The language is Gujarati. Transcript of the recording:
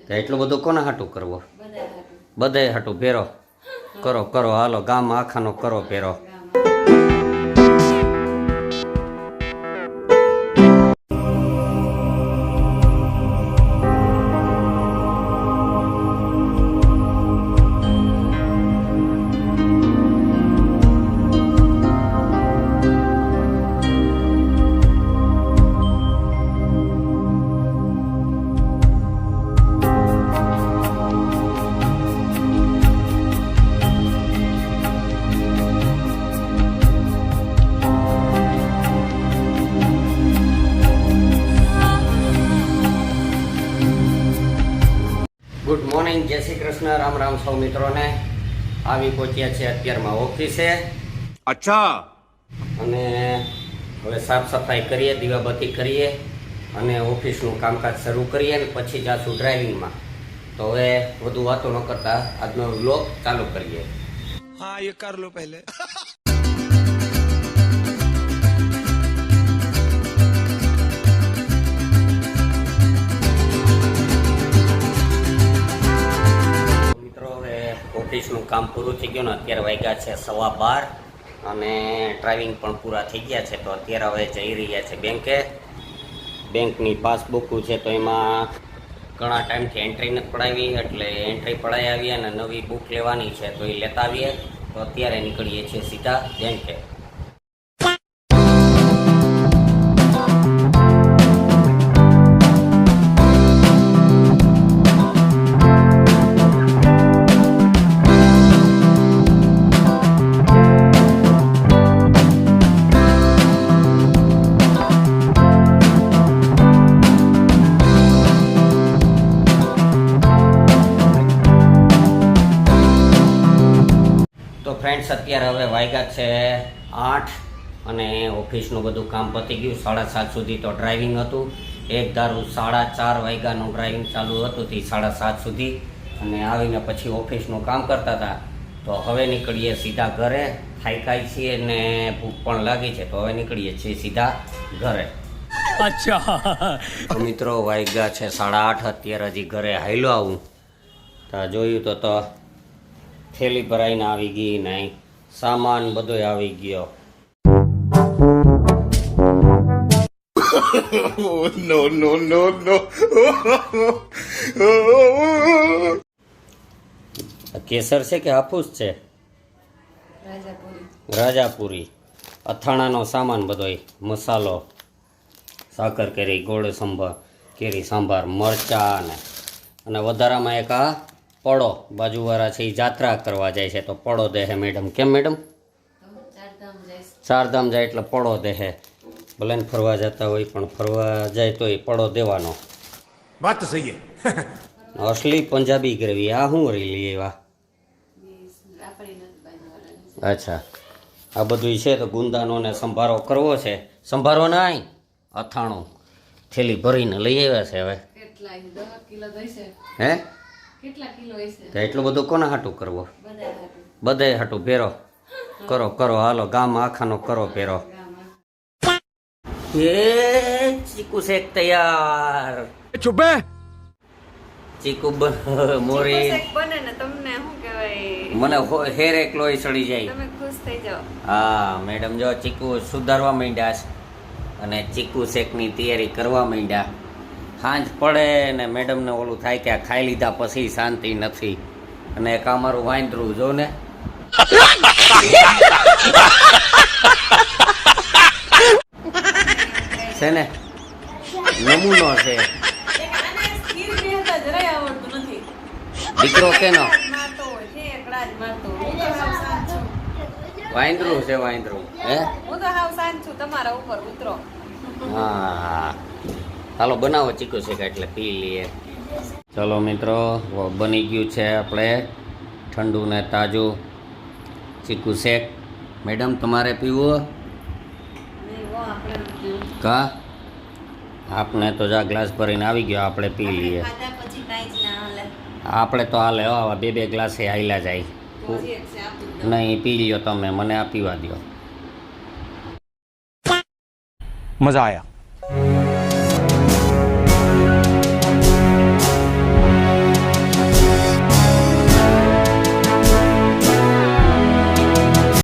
તો એટલું બધું કોના હાટું કરવો? બધાય હાટું ભેરો કરો કરો હાલો ગામ આખાનો કરો ભેરો. ગુડ મોર્નિંગ, જય શ્રી કૃષ્ણ, રામ રામ સૌ મિત્રોને. આવી પહોંચ્યા છે અત્યારમાં ઓફિસે. અચ્છા. અને હવે સાફ સફાઈ કરીએ, દીવાબત્તી કરીએ અને ઓફિસનું કામકાજ શરૂ કરીએ અને પછી જાશું ડ્રાઇવિંગમાં. તો હવે વધુ વાતો ન કરતા આજનો વ્લોગ ચાલુ કરીએ. હા, એ કર લો પહેલે. ઓફિસનું કામ પૂરું થઈ ગયું ને અત્યારે વાગ્યા છે 12:15 અને ડ્રાઇવિંગ પણ પૂરા થઈ ગયા છે. તો અત્યારે હવે જઈ રહ્યા છે બેંકે. બેંકની પાસબુક છે તો એમાં ઘણા ટાઈમથી એન્ટ્રી નથી પડાવી, એટલે એન્ટ્રી પડાવી આવીએ અને નવી બુક લેવાની છે તો એ લેતા આવીએ. તો અત્યારે નીકળીએ છીએ સીધા બેંકે. ફ્રેન્ડ્સ, અત્યારે હવે વાગ્યા છે 8 અને ઓફિસનું બધું કામ પતી ગયું. 7:30 સુધી તો ડ્રાઇવિંગ હતું. એક ધારું 4:30 વાગ્યાનું ડ્રાઇવિંગ ચાલુ હતું તે 7:30 સુધી અને આવીને પછી ઓફિસનું કામ કરતા હતા. તો હવે નીકળીએ સીધા ઘરે. થાક્યા છીએ ને ભૂખ પણ લાગી છે તો હવે નીકળીએ છીએ સીધા ઘરે. અચ્છા. તો મિત્રો વાગ્યા છે 8:30. અત્યારે હજી ઘરે હાલ્યો આવું તો જોયું તો થેલી ભરાઈને આવી ગઈ, નહીં સામાન બધો આવી ગયો. નો નો નો નો. કેસર છે કે હાફૂસ છે? રાજાપુરી. અથાણાનો સામાન બધોય, મસાલો, સાકર કેરી, ગોળ સંભાર, કેરી સાંભાર, મરચાં અને વધારામાં એક આ પડો. બાજુવાળા છે એ જાત્રા કરવા જાય છે તો પડો દે મેડમ. કેમ મેડમ? ચારધામ જાય એટલે પડો દે. ભલે ને ફરવા જતા હોય પણ ફરવા જાય તો એ પડો દેવાનો. વાત તો સહી છે. અસલી પંજાબી ગ્રેવી. આ શું રેલી એવા? અચ્છા, આ બધું છે તો ગુંદાનો ને સંભારો કરવો છે. સંભારો નાય, અથાણું થેલી ભરીને લઈ આવ્યા છે. હવે હે તો એટલું બધું કોના હાટું કરવો? બધાય હાટું ભેરો કરો કરો હાલો ગામ આખાનો કરો ભેરો. એ ચીકુ શેક તૈયાર. ચુપે. ચીકુ મોરી બને ને તમને શું કહેવાય, મને હેર એકલોય સડી જાય. તમે ખુશ થઈ જાઓ. હા મેડમ, જો ચીકુ સુધારવા માંડ્યા છે અને ચીકુ શેકની તૈયારી કરવા માંડ્યા. સાંજ પડે ને મેડમને ઓલું થાય કે આ ખાઈ લીધા પછી શાંતિ નથી. અને એક અમારું વાંદરું જો ને છે ને નમૂનો છે. દીકરો કેનો? વાંદરું છે વાંદરું. હે હું તો હાવ શાંત છું, તમારા ઉપર ઉતરો. હા હાલો બનાવો ચીકુ શેક એટલે પી લઈએ. ચલો મિત્રો, બની ગયું છે આપણે ઠંડુ ને તાજું ચીકુ શેક. મેડમ તમારે પીવું? કા આપણે તો જા ગ્લાસ ભરીને આવી ગયો, આપણે પી લઈએ. આપણે તો હાલે આવા 2-2 ગ્લાસે હાલ્યા જાય. નહીં પી લ્યો તમે, મને આ પીવા દો. મજા આયા.